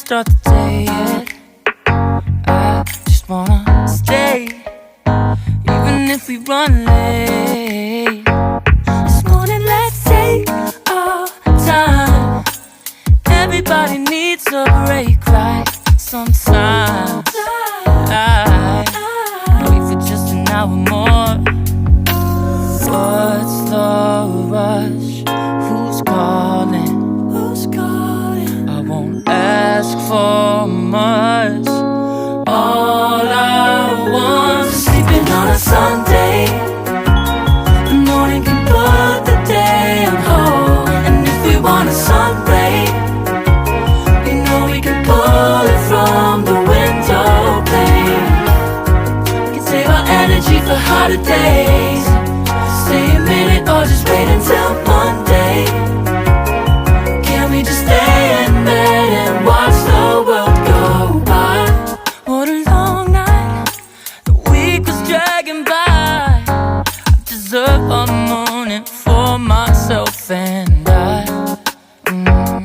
start the day yet. I just wanna stay, even if we run late. This morning let's take our time. Everybody needs a break, right? Sometimes I wait for just an hour more. What's the rush? Who's calling? Who's calling? I won't ask for much. All I want is sleeping on a Sunday. The morning can put the day on hold. And if we want a sun ray, we know we can pull it from the window pane. We can save our energy for hotter days. Stay a minute or just wait until Monday. Can we just stay in bed and watch the world go by? What a long night, the week was dragging by. I deserve a morning for myself and I. I'm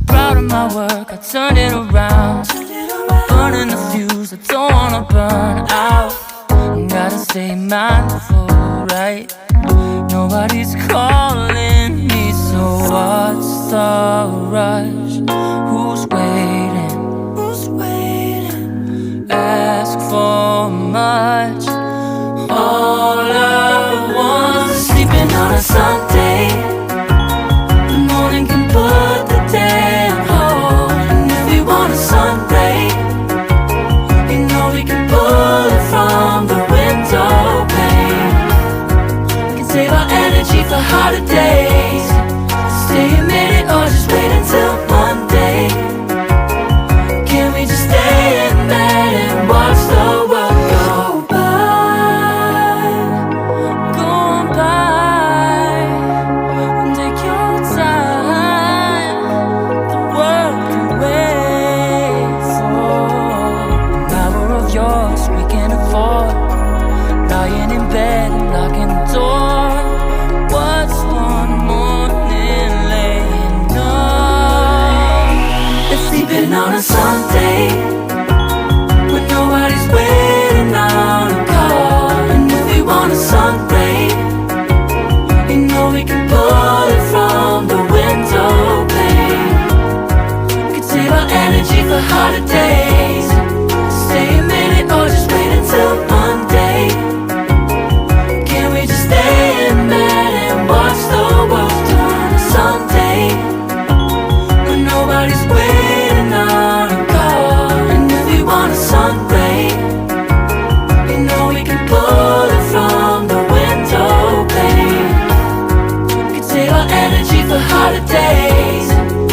proud of my work, I turned it around. I'm burning the fuse, I don't wanna burn out. Gotta stay mindful, right? Nobody's calling me, so what's the rush? Who's waiting? Who's waiting? Ask for much. All I want is sleeping on a Sunday.